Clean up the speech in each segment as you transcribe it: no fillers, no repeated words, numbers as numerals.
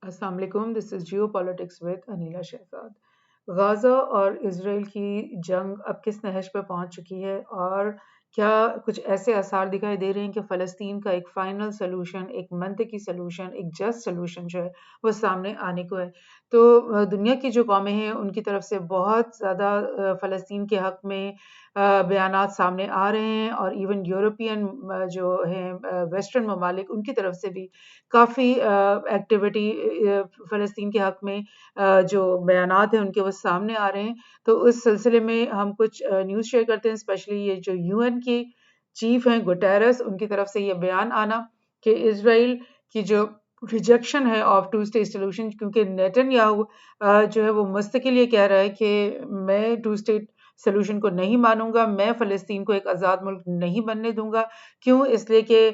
अस्सलाम वालेकुम, this is Geo politics with Anila Shahzad. Gaza और इसराइल की जंग अब किस नहज पे पहुंच चुकी है और क्या कुछ ऐसे आसार दिखाई दे रहे हैं कि फ़लस्तीन का एक फ़ाइनल सॉल्यूशन, एक मंतकी सॉल्यूशन, एक जस्ट सॉल्यूशन जो है वो सामने आने को है। तो दुनिया की जो कौमें हैं उनकी तरफ से बहुत ज़्यादा फ़लस्तीन के हक़ में बयानात सामने आ रहे हैं और इवन यूरोपियन जो हैं वेस्टर्न ममालिक उनकी तरफ से भी काफ़ी एक्टिविटी फ़लस्तीन के हक़ में जो बयानात हैं उनके वो सामने आ रहे हैं। तो उस सिलसिले में हम कुछ न्यूज़ शेयर करते हैं, स्पेशली ये जो यूएन के चीफ हैं गुटेरेस, उनकी तरफ से ये बयान आना कि इज़राइल की जो रिजेक्शन है ऑफ टू स्टेट सॉल्यूशन, क्योंकि नेतन्याहू जो है वो मुस्तकिल ये कह रहा है कि मैं टू स्टेट सॉल्यूशन को नहीं मानूँगा, मैं फ़लस्तीन को एक आज़ाद मुल्क नहीं बनने दूँगा। क्यों? इसलिए कि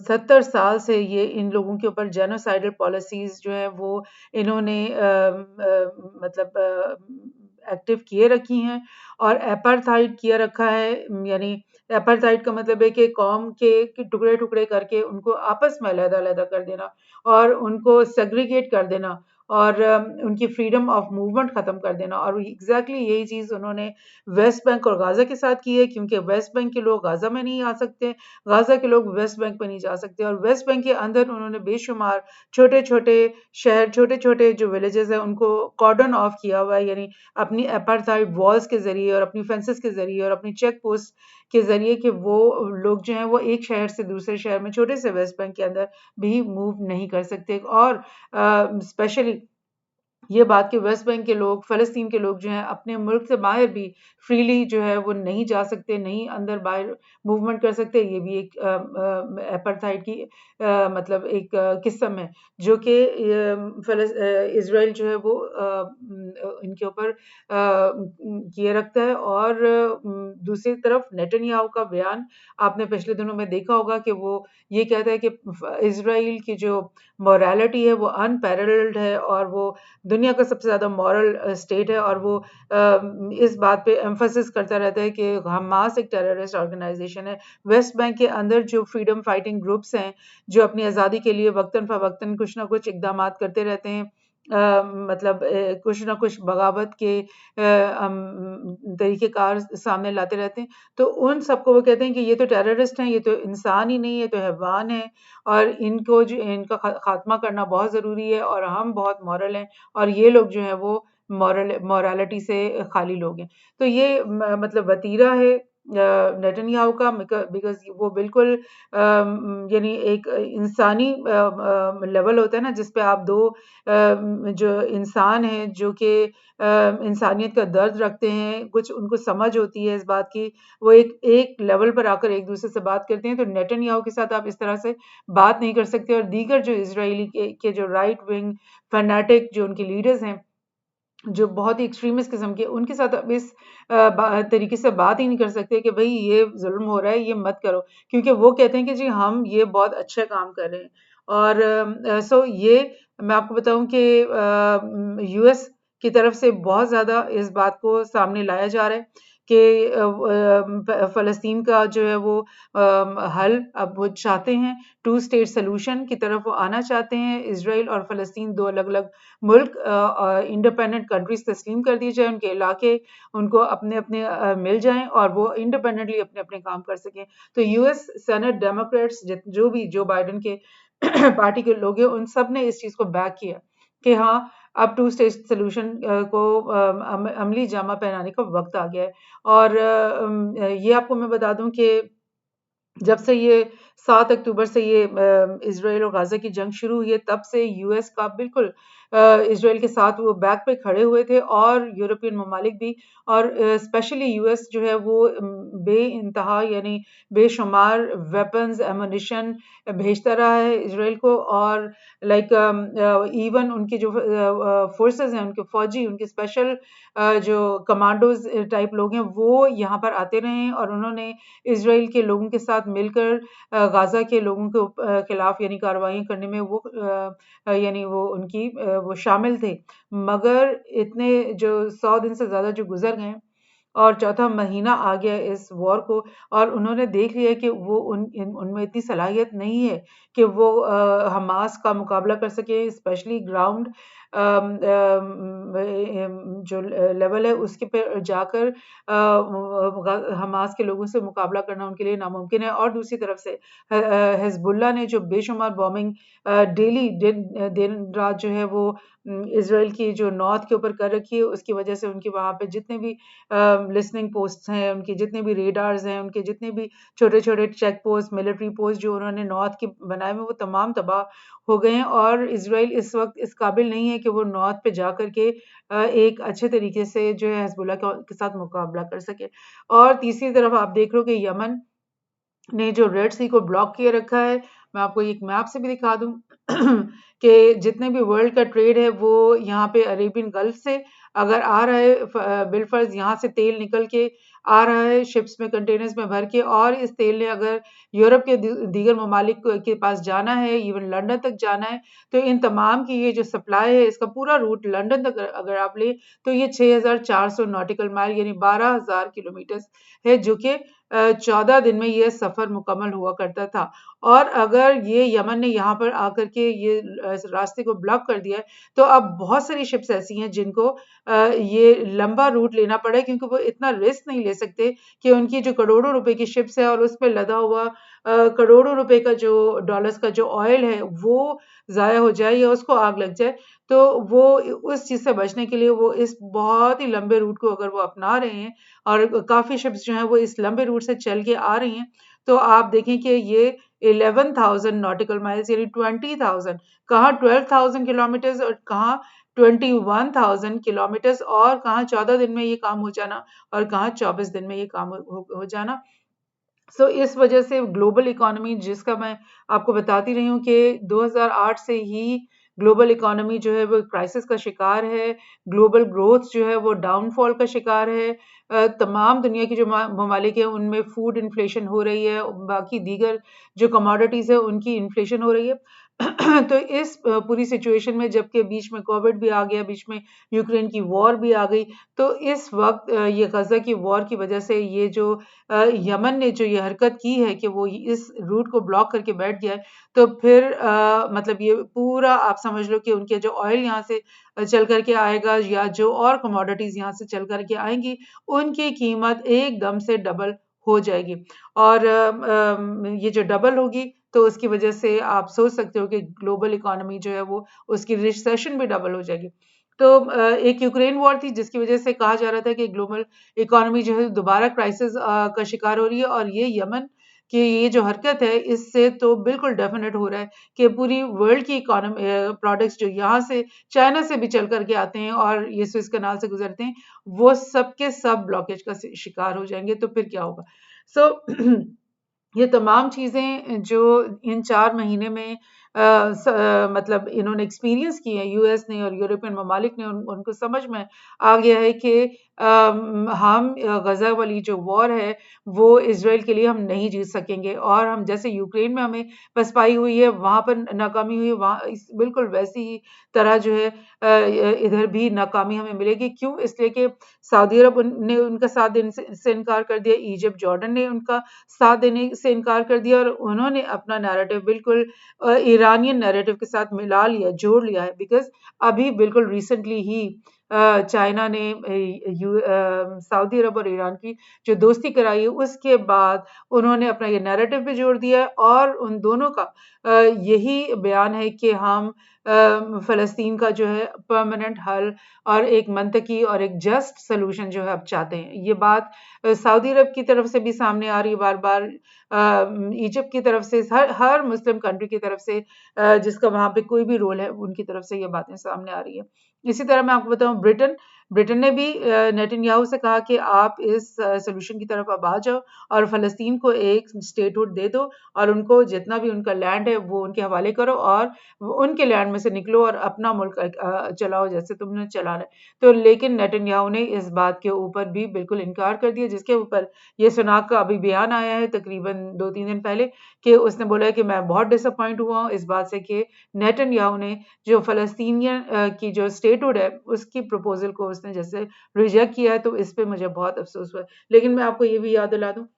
70 साल से ये इन लोगों के ऊपर जेनोसाइडल पॉलिसीज़ जो हैं वो इन्होंने मतलब एक्टिव किए रखी हैं और एपार्थाइड किया रखा है। यानी एपार्थाइड का मतलब है कि कौम के टुकड़े-टुकड़े करके उनको आपस में अलग-अलग कर देना और उनको सेग्रीगेट कर देना और उनकी फ्रीडम ऑफ मूवमेंट ख़त्म कर देना। और एग्ज़ैक्टली यही चीज़ उन्होंने वेस्ट बैंक और गाज़ा के साथ की है, क्योंकि वेस्ट बैंक के लोग गाज़ा में नहीं आ सकते, गाज़ा के लोग वेस्ट बैंक में नहीं जा सकते और वेस्ट बैंक के अंदर उन्होंने बेशुमार छोटे-छोटे शहर, छोटे-छोटे जो विलेजेस हैं उनको कॉर्डन ऑफ किया हुआ है, यानी अपनी एपार्थाइड वॉल्स के ज़रिए और अपनी फेंसेस के ज़रिए और अपनी चेक पोस्ट के ज़रिए कि वो लोग जो हैं वो एक शहर से दूसरे शहर में छोटे से वेस्ट बैंक के अंदर भी मूव नहीं कर सकते। और स्पेशली ये बात कि वेस्ट बैंक के लोग, फ़लस्तीन के लोग जो हैं अपने मुल्क से बाहर भी फ्रीली जो है वो नहीं जा सकते, नहीं अंदर-बाहर मूवमेंट कर सकते। ये भी एक एपार्थाइड की मतलब एक किस्म है जो कि इज़राइल जो है वो इनके ऊपर किए रखता है। और दूसरी तरफ नेतन्याहू का बयान आपने पिछले दिनों में देखा होगा कि वो ये कहता है कि इज़राइल की जो मोरालिटी है वो अनपैरेलल्ड है और वो दुनिया का सबसे ज़्यादा मॉरल स्टेट है। और वो इस बात पे एम्फसिस करता रहता है कि हमास एक टेररिस्ट ऑर्गेनाइजेशन है। वेस्ट बैंक के अंदर जो फ्रीडम फाइटिंग ग्रुप्स हैं, जो अपनी आज़ादी के लिए वक्तन-फ़वक्तन कुछ ना कुछ इक़दामात करते रहते हैं, मतलब कुछ ना कुछ बगावत के तरीक़ेकार सामने लाते रहते हैं। तो उन सबको वो कहते हैं कि ये तो टेररिस्ट हैं, ये तो इंसान ही नहीं, ये तो हैवान हैं और इनको जो इनका ख़ात्मा करना बहुत ज़रूरी है और हम बहुत मॉरल हैं और ये लोग जो हैं वो मोरालिटी से खाली लोग हैं। तो ये मतलब वतीरा है नेतन्याहू का, बिकॉज़ वो बिल्कुल यानी एक इंसानी लेवल होता है ना जिस पे आप 2 जो इंसान हैं जो कि इंसानियत का दर्द रखते हैं, कुछ उनको समझ होती है इस बात की, वो एक एक लेवल पर आकर एक-दूसरे से बात करते हैं। तो नेतन्याहू के साथ आप इस तरह से बात नहीं कर सकते। और दीगर जो इज़राइली के जो राइट विंग फैनाटिक जो उनके लीडर्स हैं, जो बहुत ही एक्सट्रीमिस्ट किस्म के, उनके साथ अब इस तरीके से बात ही नहीं कर सकते कि भई ये ज़ुल्म हो रहा है, ये मत करो। क्योंकि वो कहते हैं कि जी हम ये बहुत अच्छा काम कर रहे हैं। और सो ये मैं आपको बताऊँ कि यूएस की तरफ से बहुत ज़्यादा इस बात को सामने लाया जा रहा है कि फ़लस्तीन का जो है वो हल अब वो चाहते हैं, टू स्टेट सॉल्यूशन की तरफ वो आना चाहते हैं। इज़राइल और फ़लस्तीन 2 अलग-अलग मुल्क इंडिपेंडेंट कंट्रीज़ तस्लीम कर दिए जाएँ, उनके इलाके उनको अपने-अपने मिल जाएँ और वो इंडिपेंडेंटली अपने-अपने काम कर सकें। तो यूएस सेनेट डेमोक्रेट्स जो भी जो बाइडेन के पार्टी के लोग हैं, उन सब ने इस चीज़ को बैक किया कि हाँ, अब टू स्टेट सॉल्यूशन को अमली जामा पहनाने का वक़्त आ गया है। और ये आपको मैं बता दूँ कि जब से ये 7 अक्टूबर से ये इज़राइल और गाज़ा की जंग शुरू हुई है, तब से यूएस का बिल्कुल इज़राइल के साथ वो बैक पे खड़े हुए थे और यूरोपियन ममालिक भी। और स्पेशली यूएस जो है वो बेइंतहा यानी बेशुमार वेपन्स, एमुनिशन भेजता रहा है इज़राइल को। और लाइक इवन उनके जो फ़ोर्सेस हैं, उनके फ़ौजी, उनके स्पेशल जो कमांडोज़ टाइप लोग हैं, वो यहाँ पर आते रहे हैं और उन्होंने इज़राइल के लोगों के साथ मिलकर गाज़ा के लोगों के खिलाफ यानी कार्रवाइयाँ करने में वो यानी वो उनकी वो शामिल थे। मगर इतने जो 100 दिन से ज़्यादा जो गुज़र गए हैं और चौथा महीना आ गया इस वॉर को, और उन्होंने देख लिया कि वो उनमें इतनी सलाहियत नहीं है कि वो हमास का मुकाबला कर सके, स्पेशली ग्राउंड जो लेवल है उसके पे जाकर हमास के लोगों से मुकाबला करना उनके लिए नामुमकिन है। और दूसरी तरफ से हिजबुल्ला ने जो बेशुमार बॉम्बिंग डेली दिन रात जो है वो इसराइल की जो नॉर्थ के ऊपर कर रखी है, उसकी वजह से उनकी वहाँ पे जितने भी लिसनिंग पोस्ट्स हैं, उनके जितने भी रेडार्स हैं, उनके जितने भी छोटे-छोटे चेक पोस्ट, मिलिट्री पोस्ट जो उन्होंने नॉर्थ के बनाए हुए, वो तमाम तबाह हो गए हैं। और इसराइल इस वक़्त इस काबिल नहीं है कि वो नॉर्थ पे जा कर के एक अच्छे तरीके से जो है हिज़्बुल्लाह के साथ मुकाबला कर सके। और तीसरी तरफ आप देख रहे हो कि यमन ने जो रेड सी को ब्लॉक किए रखा है, मैं आपको एक मैप से भी दिखा दूँ कि जितने भी वर्ल्ड का ट्रेड है वो यहाँ पे अरेबियन गल्फ से अगर आ रहा है, बिलफर्ज यहाँ से तेल निकल के आ रहा है शिप्स में, कंटेनर्स में भर के, और इस तेल ने अगर यूरोप के दीगर ममालिक के पास जाना है, इवन लंदन तक जाना है, तो इन तमाम की ये जो सप्लाई है इसका पूरा रूट लंदन तक अगर आप ले तो ये 6,400 नॉटिकल माइल यानी 12,000 किलोमीटर है, जो कि 14 दिन में ये सफ़र मुकम्मल हुआ करता था। और अगर ये यमन ने यहाँ पर आकर के ये रास्ते को ब्लॉक कर दिया है, तो अब बहुत सारी शिप्स ऐसी हैं जिनको ये लंबा रूट लेना पड़ा है, क्योंकि वो इतना रिस्क नहीं ले सकते कि उनकी जो करोड़ों रुपए की शिप्स है और उस पे लदा हुआ करोड़ों रुपए का जो डॉलर्स का जो ऑयल है वो ज़ाया हो जाए या उसको आग लग जाए। तो वो उस चीज़ से बचने के लिए वो इस बहुत ही लंबे रूट को अगर वो अपना रहे हैं और काफ़ी शिप्स जो हैं वो इस लंबे रूट से चल के आ रही हैं, तो आप देखें कि ये 11,000 नॉटिकल माइल्स यानी 20,000, कहाँ 12,000 किलोमीटर्स और कहाँ 21,000 किलोमीटर्स, और कहाँ 14 दिन में ये काम हो जाना और कहाँ 24 दिन में ये काम हो जाना। सो इस वजह से ग्लोबल इकोनॉमी, जिसका मैं आपको बताती रही हूँ कि 2008 से ही ग्लोबल इकोनॉमी जो है वो क्राइसिस का शिकार है, ग्लोबल ग्रोथ जो है वो डाउनफॉल का शिकार है। तमाम दुनिया की जो ममालिक है उनमें फूड इन्फ्लेशन हो रही है, बाकी दीगर जो कमोडिटीज़ है उनकी इन्फ्लेशन हो रही है। तो इस पूरी सिचुएशन में, जबकि बीच में कोविड भी आ गया, बीच में यूक्रेन की वॉर भी आ गई, तो इस वक़्त ये गज़ा की वॉर की वजह से ये जो यमन ने जो ये हरकत की है कि वो इस रूट को ब्लॉक करके बैठ गया है, तो फिर मतलब ये पूरा आप समझ लो कि उनके जो ऑयल यहाँ से चल कर के आएगा या जो और कमोडिटीज़ यहाँ से चल कर के आएँगी, उनकी कीमत एकदम से डबल हो जाएगी। और ये जो डबल होगी तो उसकी वजह से आप सोच सकते हो कि ग्लोबल इकोनॉमी जो है वो उसकी रिसेशन भी डबल हो जाएगी। तो एक यूक्रेन वॉर थी जिसकी वजह से कहा जा रहा था कि ग्लोबल इकोनॉमी जो है दोबारा क्राइसिस का शिकार हो रही है, और ये यमन की ये जो हरकत है इससे तो बिल्कुल डेफिनेट हो रहा है कि पूरी वर्ल्ड की इकोनॉमी प्रोडक्ट्स जो यहाँ से चाइना से भी चल करके आते हैं और ये स्विस कनाल से गुजरते हैं, वो सब के सब ब्लॉकेज का शिकार हो जाएंगे। तो फिर क्या होगा? सो ये तमाम चीज़ें जो इन 4 महीने में मतलब इन्होंने एक्सपीरियंस की हैं यूएस ने और यूरोपियन ममालिक ने, उनको समझ में आ गया है कि हम गज़ा वाली जो वॉर है वो इज़राइल के लिए हम नहीं जीत सकेंगे, और हम जैसे यूक्रेन में हमें पसपाई हुई है, वहाँ पर नाकामी हुई है, वहाँ इस बिल्कुल वैसी ही तरह जो है इधर भी नाकामी हमें मिलेगी। क्यों? इसलिए कि सऊदी अरब ने उनका साथ देने से इनकार कर दिया, इजिप्ट, जॉर्डन ने उनका साथ देने से इनकार कर दिया, और उन्होंने अपना नैरेटिव बिल्कुल ईरानियन नैरेटिव के साथ मिला लिया, जोड़ लिया है। बिकॉज़ अभी बिल्कुल रिसेंटली ही चाइना ने सऊदी अरब और ईरान की जो दोस्ती कराई है, उसके बाद उन्होंने अपना ये नैरेटिव भी जोड़ दिया है, और उन दोनों का यही बयान है कि हम फ़लस्तीन का जो है परमानेंट हल और एक मंतकी और एक जस्ट सॉल्यूशन जो है अब चाहते हैं। ये बात सऊदी अरब की तरफ से भी सामने आ रही है बार-बार, इजिप्ट की तरफ से, हर मुस्लिम कंट्री की तरफ से जिसका वहाँ पे कोई भी रोल है, उनकी तरफ से ये बातें सामने आ रही हैं। इसी तरह मैं आपको बताऊँ, ब्रिटेन ने भी नेतन्याहू से कहा कि आप इस सॉल्यूशन की तरफ अब आ जाओ और फ़लस्तीन को एक स्टेटहुड दे दो, और उनको जितना भी उनका लैंड है वो उनके हवाले करो, और उनके लैंड में से निकलो और अपना मुल्क चलाओ जैसे तुमने चलाना है। तो लेकिन नेतन्याहू ने इस बात के ऊपर भी बिल्कुल इनकार कर दिया, जिसके ऊपर ये सुनाक का अभी बयान आया है तकरीबन 2-3 दिन पहले, कि उसने बोला है कि मैं बहुत डिसअपॉइंट हुआ हूँ इस बात से कि नेतन्याहू ने जो फ़लस्तीनियन की जो स्टेटहुड है उसकी प्रपोज़ल को उसने जैसे रिजेक्ट किया है, तो इस पे मुझे बहुत अफ़सोस हुआ है। लेकिन मैं आपको ये भी याद दिला दूँ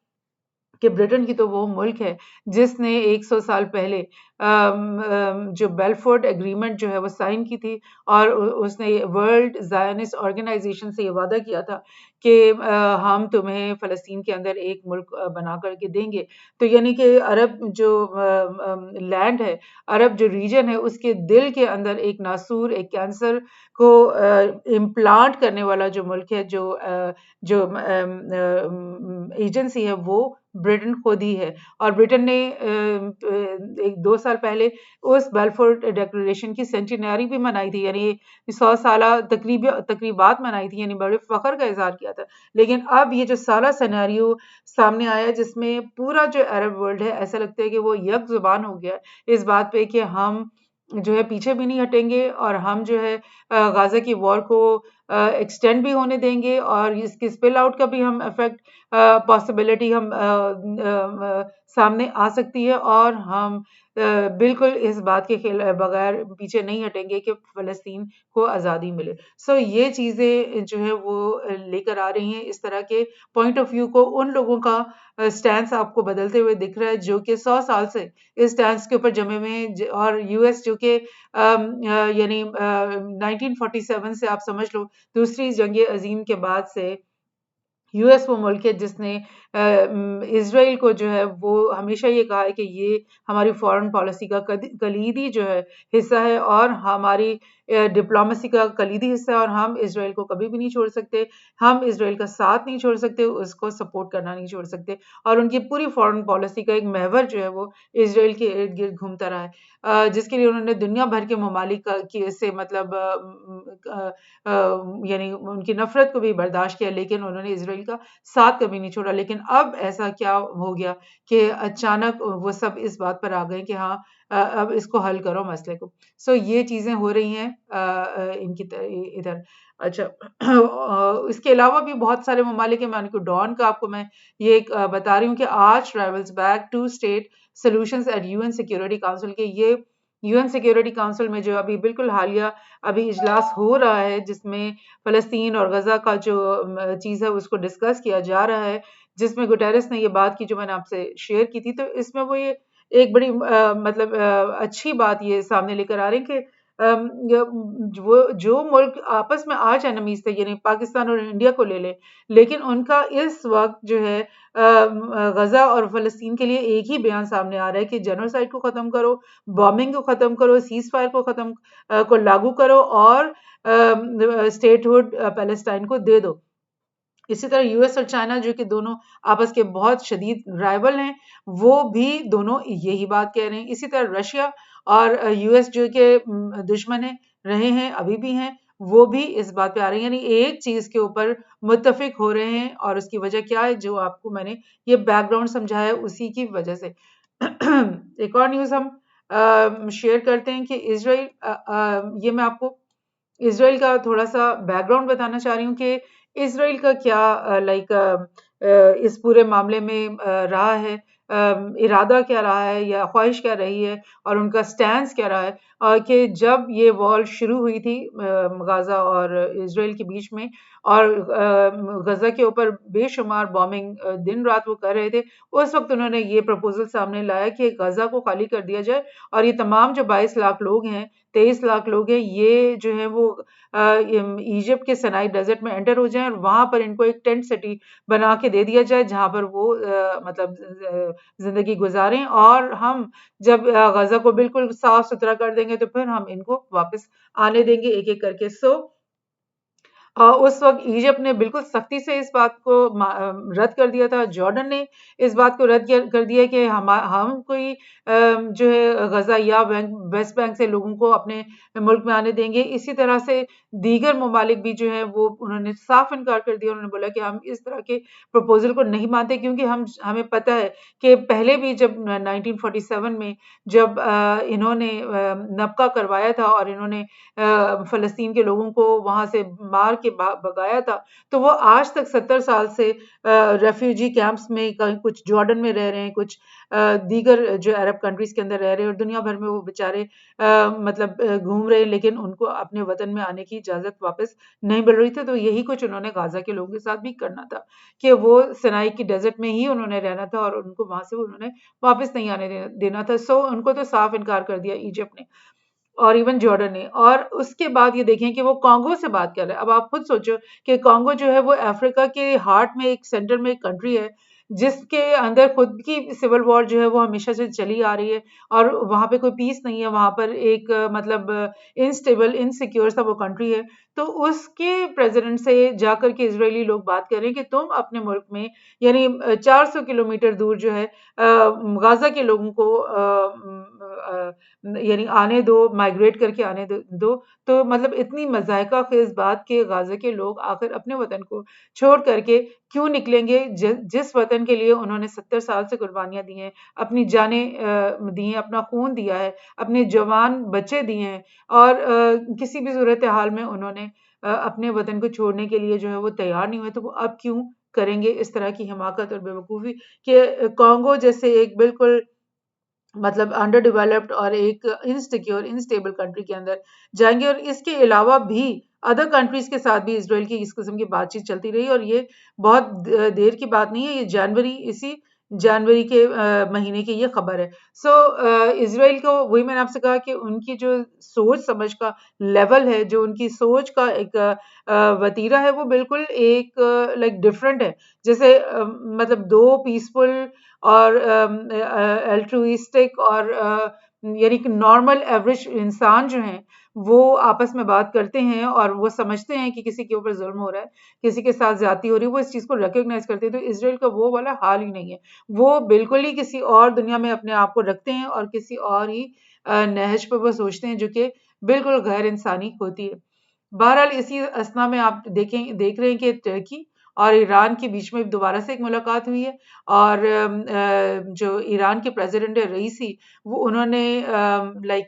कि ब्रिटेन की तो वो मुल्क है जिसने 100 साल पहले जो बेलफोर्ड एग्रीमेंट जो है वो साइन की थी, और उसने वर्ल्ड ज़ायनिस्ट ऑर्गेनाइजेशन से ये वादा किया था कि हम तुम्हें फ़लस्तीन के अंदर एक मुल्क बना करके देंगे। तो यानी कि अरब जो लैंड है, अरब जो रीजन है, उसके दिल के अंदर एक नासूर, एक कैंसर को इम्प्लांट करने वाला जो मुल्क है, जो एजेंसी है, वो ब्रिटेन खुद ही है। और ब्रिटेन ने 1-2 साल पहले उस बेलफोर्ड डिक्लेरेशन की सेंटिनरी भी मनाई थी, यानी 100 साला तकरीबात मनाई थी, यानी बड़े फख्र का इजहार किया था। लेकिन अब ये जो सारा सिनेरियो सामने आया, जिसमें पूरा जो अरब वर्ल्ड है, ऐसा लगता है कि वो यक जुबान हो गया है इस बात पे कि हम जो है पीछे भी नहीं हटेंगे, और हम जो है गाजा की वॉर को एक्सटेंड भी होने देंगे, और इसके स्पिल आउट का भी हम इफेक्ट पॉसिबिलिटी हम सामने आ सकती है, और हम बिल्कुल इस बात के बगैर पीछे नहीं हटेंगे कि फ़लस्तीन को आज़ादी मिले। सो ये चीज़ें जो है वो लेकर आ रही हैं इस तरह के पॉइंट ऑफ व्यू को। उन लोगों का स्टैंस आपको बदलते हुए दिख रहा है जो कि 100 साल से इस स्टैंस के ऊपर जमे हुए हैं, और यूएस जो कि यानी 1947 से आप समझ लो, दूसरी जंग अजीम के बाद से यूएस वो मुल्क है जिसने इसराइल को जो है वो हमेशा ये कहा है कि ये हमारी फॉरेन पॉलिसी का कलीदी जो है हिस्सा है, और हमारी डिप्लोमेसी का कलीदी हिस्सा है, और हम इसराइल को कभी भी नहीं छोड़ सकते। हम इसराइल का साथ नहीं छोड़ सकते, उसको सपोर्ट करना नहीं छोड़ सकते, और उनकी पूरी फॉरेन पॉलिसी का एक महवर जो है वो इसराइल के इर्द गिर्द घूमता रहा है, जिसके लिए उन्होंने दुनिया भर के ममालिक की से मतलब यानी उनकी नफरत को भी बर्दाश्त किया, लेकिन उन्होंने इसराइल का साथ कभी नहीं छोड़ा। लेकिन अब ऐसा क्या हो गया कि अचानक वो सब इस बात पर आ गए कि हाँ, अब इसको हल करो मसले को। सो ये चीजें हो रही हैं इधर। अच्छा, इसके अलावा भी बहुत सारे ममालिक हैं। मैं आपको डॉन का आपको मैं ये एक बता रही हूँ कि आज travels back two state solutions at UN security council के, ये यूएन सिक्योरिटी काउंसिल में जो अभी बिल्कुल हालिया अभी इजलास हो रहा है, जिसमें फ़लस्तीन और गज़ा का जो चीज़ है उसको डिस्कस किया जा रहा है, जिसमें गुटेरेस ने ये बात की जो मैंने आपसे शेयर की थी। तो इसमें वो ये एक बड़ी मतलब अच्छी बात ये सामने लेकर आ रहे हैं कि वो जो मुल्क आपस में आर्च एनिमीज़ थे, यानी पाकिस्तान और इंडिया को ले लें, लेकिन उनका इस वक़्त जो है गज़ा और फ़लस्तीन के लिए एक ही बयान सामने आ रहा है कि जेनोसाइड को ख़त्म करो, बॉम्बिंग को ख़त्म करो, सीज़ फायर को को लागू करो, और स्टेटहुड पैलेस्टाइन को दे दो। इसी तरह यूएस और चाइना, जो कि दोनों आपस के बहुत शदीद राइवल हैं, वो भी दोनों यही बात कह रहे हैं। इसी तरह रशिया और यूएस जो कि दुश्मन है, रहे हैं, अभी भी हैं, वो भी इस बात पे आ रहे हैं, यानी एक चीज के ऊपर मुत्तफिक हो रहे हैं। और उसकी वजह क्या है, जो आपको मैंने ये बैकग्राउंड समझाया, उसी की वजह से। एक और न्यूज हम शेयर करते हैं कि इसराइल, ये मैं आपको इसराइल का थोड़ा-सा बैकग्राउंड बताना चाह रही हूँ कि इसराइल का क्या इस पूरे मामले में रहा है, इरादा क्या रहा है या ख्वाहिश क्या रही है, और उनका स्टैंस क्या रहा है, कि जब ये वॉर शुरू हुई थी गाज़ा और इसराइल के बीच में, और गज़ा के ऊपर बेशुमार बॉम्बिंग दिन-रात वो कर रहे थे, उस वक़्त उन्होंने ये प्रपोज़ल सामने लाया कि गज़ा को खाली कर दिया जाए, और ये तमाम जो 22 लाख लोग हैं, 23 लाख लोग हैं, ये जो है वो इजिप्ट के सनाई डेजर्ट में एंटर हो जाएं, और वहां पर इनको एक टेंट सिटी बना के दे दिया जाए, जहां पर वो मतलब जिंदगी गुजारें, और हम जब गजा को बिल्कुल साफ सुथरा कर देंगे, तो फिर हम इनको वापस आने देंगे एक एक करके। सो उस वक़्त इजिप्ट ने बिल्कुल सख्ती से इस बात को रद्द कर दिया था। जॉर्डन ने इस बात को रद्द कर दिया कि हम कोई जो है गज़ा या वेस्ट बैंक से लोगों को अपने मुल्क में आने देंगे। इसी तरह से दीगर ममालिक भी जो है वो उन्होंने साफ इनकार कर दिया। उन्होंने बोला कि हम इस तरह के प्रपोज़ल को नहीं मानते, क्योंकि हमें पता है कि पहले भी जब 1947 में जब इन्होंने नबका करवाया था, और इन्होंने फ़लस्तीन के लोगों को वहाँ से मार के भगाया था, तो वो आज तक 70 साल से रेफ्यूजी कैंप्स में, कहीं कुछ जॉर्डन में रह रहे हैं, कुछ दीगर जो अरब कंट्रीज के अंदर रह रहे हैं, और दुनिया भर में वो बेचारे मतलब घूम रहे हैं, लेकिन उनको अपने वतन में आने की इजाजत वापस नहीं मिल रही थी। तो यही कुछ उन्होंने गाजा के लोगों के साथ भी करना था कि वो सिनाई की डेजर्ट में ही उन्होंने रहना था और उनको वहां से उन्होंने वापस नहीं आने देना था। सो उनको तो साफ इनकार कर दिया इजिप्ट ने और इवन जॉर्डन ने। और उसके बाद ये देखें कि वो कॉन्गो से बात कर रहे हैं। अब आप खुद सोचो कि कॉन्गो जो है वो अफ्रीका के हार्ट में, एक सेंटर में एक कंट्री है, जिसके अंदर खुद की सिविल वॉर जो है वो हमेशा से चली आ रही है, और वहां पे कोई पीस नहीं है, वहां पर एक मतलब इनस्टेबल इनसिक्योर सा वो कंट्री है। तो उसके प्रेसिडेंट से जाकर के इजरायली लोग बात कर रहे हैं कि तुम अपने मुल्क में, यानी 400 किलोमीटर दूर जो है गाजा के लोगों को यानी आने दो, माइग्रेट करके आने दो। तो मतलब इतनी मज़ाहिका ख़ेज़ बात कि गाज़ा के लोग आखिर अपने वतन को छोड़ करके क्यों निकलेंगे, जिस वतन के लिए उन्होंने 70 साल से कुर्बानियाँ दी हैं, अपनी जानें दी हैं, अपना खून दिया है, अपने जवान बच्चे दिए हैं, और किसी भी सूरत हाल में उन्होंने अपने वतन को छोड़ने के लिए जो है वो तैयार नहीं हुए, तो वो अब क्यों करेंगे इस तरह की हिमाकत और बेवकूफ़ी कि कॉन्गो जैसे एक बिल्कुल मतलब अंडर डेवलप्ड और एक इनसिक्योर इनस्टेबल कंट्री के अंदर जाएंगे। और इसके अलावा भी अदर कंट्रीज के साथ भी इसराइल की इस किस्म की बातचीत चलती रही, और ये बहुत देर की बात नहीं है, ये जनवरी, इसी जनवरी के महीने की ये खबर है। सो इसराइल को, वही मैंने आपसे कहा कि उनकी जो सोच समझ का लेवल है, जो उनकी सोच का एक वतीरा है, वो बिल्कुल एक लाइक डिफरेंट है। जैसे मतलब दो पीसफुल और अल्ट्रुइस्टिक और यानी कि नॉर्मल एवरेज इंसान जो हैं, वो आपस में बात करते हैं और वो समझते हैं कि किसी के ऊपर जुल्म हो रहा है, किसी के साथ ज्यादती हो रही है, वो इस चीज को रिकॉग्नाइज करते हैं। तो इसराइल का वो वाला हाल ही नहीं है। वो बिल्कुल ही किसी और दुनिया में अपने आप को रखते हैं और किसी और ही नहज पर वो सोचते हैं, जो कि बिल्कुल गैर इंसानी होती है। बहरहाल इसी अस्थना में आप देख रहे हैं कि टर्की और ईरान के बीच में दोबारा से एक मुलाकात हुई है, और जो ईरान के प्रेसिडेंट है रईसी, वो उन्होंने लाइक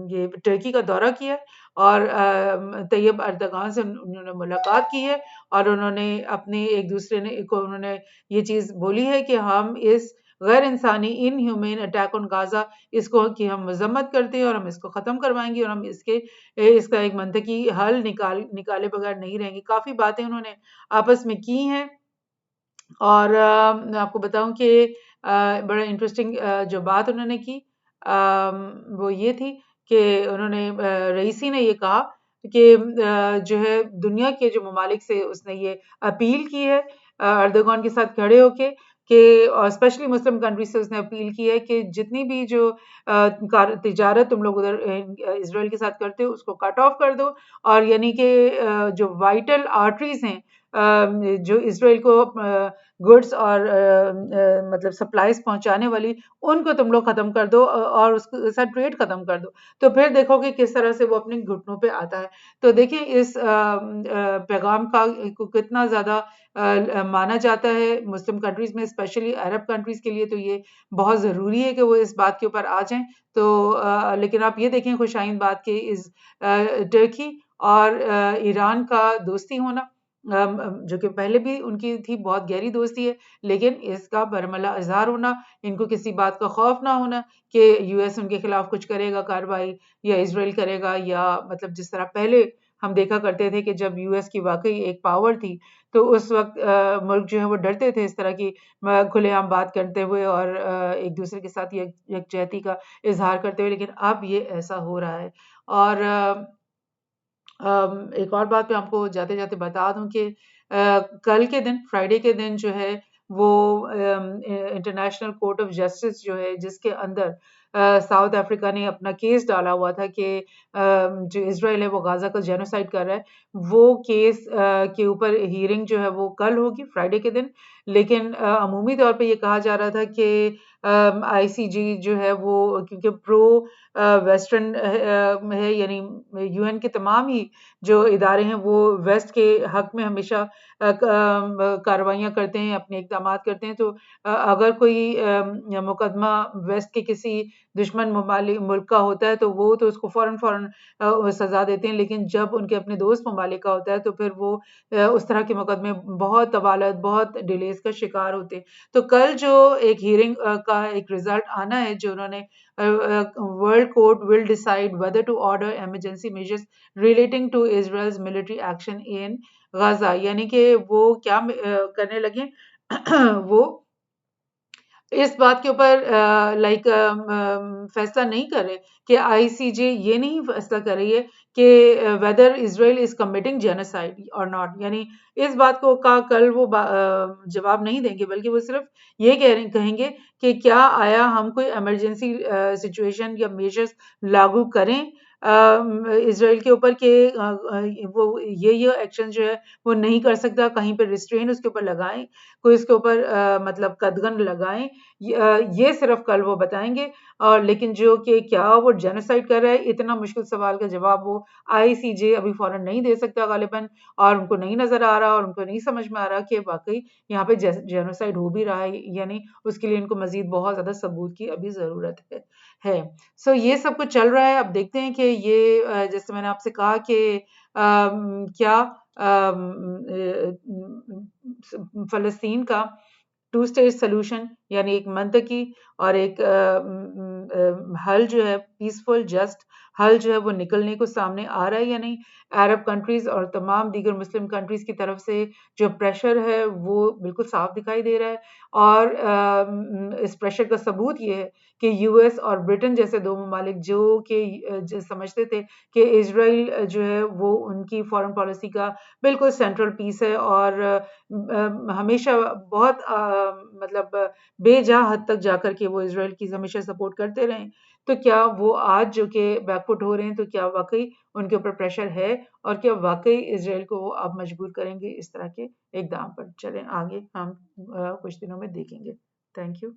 ये टर्की का दौरा किया है, और तैयब अर्दगान से उन्होंने मुलाकात की है, और उन्होंने अपने एक दूसरे ने को उन्होंने ये चीज़ बोली है कि हम इस गैर इंसानी इनह्यूमेन अटैक ऑन गाजा, इसको की हम मजम्मत करते हैं और हम इसको ख़त्म करवाएंगे, और हम इसका एक मंतकी हल निकाले बगैर नहीं रहेंगे। काफ़ी बातें उन्होंने आपस में की हैं। और मैं आपको बताऊं कि बड़ा इंटरेस्टिंग जो बात उन्होंने की, वो ये थी कि उन्होंने रईसी ने ये कहा कि जो है दुनिया के जो ममालिक से उसने ये अपील की है अर्दोगान के साथ खड़े होके, कि और स्पेशली मुस्लिम कंट्री से उसने अपील की है कि जितनी भी जो तिजारत तुम लोग उधर इसराइल के साथ करते हो उसको कट ऑफ कर दो, और यानी कि जो वाइटल आर्टरीज हैं जो इसराइल को गुड्स और मतलब सप्लाईज पहुंचाने वाली, उनको तुम लोग खत्म कर दो, और उसके साथ ट्रेड खत्म कर दो। तो फिर देखोगे किस तरह से वो अपने घुटनों पे आता है। तो देखिए इस पैगाम का को कितना ज्यादा माना जाता है मुस्लिम कंट्रीज में, स्पेशली अरब कंट्रीज के लिए। तो ये बहुत जरूरी है कि वो इस बात के ऊपर आ जाएं। तो लेकिन आप ये देखें खुशाइन बात कि इस टर्की और ईरान का दोस्ती होना, जो कि पहले भी उनकी थी, बहुत गहरी दोस्ती है, लेकिन इसका बरमला इजहार होना, इनको किसी बात का खौफ ना होना कि यूएस उनके खिलाफ कुछ करेगा कार्रवाई, या इसराइल करेगा, या मतलब जिस तरह पहले हम देखा करते थे कि जब यूएस की वाकई एक पावर थी, तो उस वक्त मुल्क जो है वो डरते थे इस तरह की खुलेआम बात करते हुए और एक दूसरे के साथ यकजहती का इजहार करते हुए। लेकिन अब ये ऐसा हो रहा है। और एक और बात मैं आपको जाते-जाते बता दूँ कि कल के दिन, फ्राइडे के दिन जो है वो इंटरनेशनल कोर्ट ऑफ जस्टिस जो है, जिसके अंदर साउथ अफ्रीका ने अपना केस डाला हुआ था कि जो इसराइल है वो गाज़ा को जेनोसाइड कर रहा है, वो केस के ऊपर हियरिंग जो है वो कल होगी, फ्राइडे के दिन। लेकिन अमूमी तौर पे ये कहा जा रहा था कि आईसीजे जो है वो क्योंकि प्रो वेस्टर्न है, यानी यूएन के तमाम ही जो इदारे हैं वो वेस्ट के हक में हमेशा कार्रवाइयाँ करते हैं, अपने इक़दामात करते हैं। तो अगर कोई मुकदमा वेस्ट के किसी दुश्मन मुल्क का होता है तो वो तो उसको फ़ौरन-फ़ौरन सज़ा देते हैं, लेकिन जब उनके अपने दोस्त ममालिक का होता है तो फिर वो उस तरह के मुकदमे बहुत तवालत, बहुत डिलेज़ का शिकार होते हैं। तो कल जो एक हियरिंग का एक रिज़ल्ट आना है, जो उन्होंने world court will decide whether to order emergency measures relating to Israel's military action in Gaza, यानी कि वो क्या करने लगे वो इस बात के ऊपर लाइक फैसला नहीं कर रहे कि आईसीजे ये नहीं फैसला कर रही है कि whether Israel is committing genocide और नॉट, यानी इस बात को का कल वो जवाब नहीं देंगे, बल्कि वो सिर्फ ये कहेंगे कि क्या आया हम कोई इमरजेंसी सिचुएशन या मेजर्स लागू करें इज़राइल के ऊपर कि वो ये एक्शन जो है वो नहीं कर सकता, कहीं पे रिस्ट्रेन उसके ऊपर लगाएं, कोई उसके ऊपर मतलब कदगन लगाएं, ये सिर्फ कल वो बताएंगे। और लेकिन जो कि क्या वो जेनोसाइड कर रहा है, इतना मुश्किल सवाल का जवाब वो आईसीजे अभी फौरन नहीं दे सकता गालिबन, और उनको नहीं नजर आ रहा और उनको नहीं समझ में आ रहा कि वाकई यहाँ पे जेनोसाइड हो भी रहा है या नहीं। उसके लिए इनको मजीद बहुत ज्यादा सबूत की अभी जरूरत है। सो ये सब कुछ चल रहा है। अब देखते हैं कि ये जैसे मैंने आपसे कहा कि क्या फलस्तीन का टू स्टेट सोल्यूशन, यानी एक मंतकी और एक हल जो है, पीसफुल जस्ट हल जो है वो निकलने को सामने आ रहा है या नहीं। अरब कंट्रीज और तमाम दीगर मुस्लिम कंट्रीज की तरफ से जो प्रेशर है वो बिल्कुल साफ दिखाई दे रहा है, और इस प्रेशर का सबूत ये है कि यूएस और ब्रिटेन जैसे दो ममालिक जो कि समझते थे कि इसराइल जो है वो उनकी फॉरेन पॉलिसी का बिल्कुल सेंट्रल पीस है, और हमेशा बहुत मतलब बेजा हद तक जाकर के वो इसराइल की हमेशा सपोर्ट करते रहे। तो क्या वो आज जो कि बैकफुट हो रहे हैं, तो क्या वाकई उनके ऊपर प्रेशर है, और क्या वाकई इसराइल को वो अब मजबूर करेंगे इस तरह के इकदाम पर। चलें आगे हम कुछ दिनों में देखेंगे। Thank you.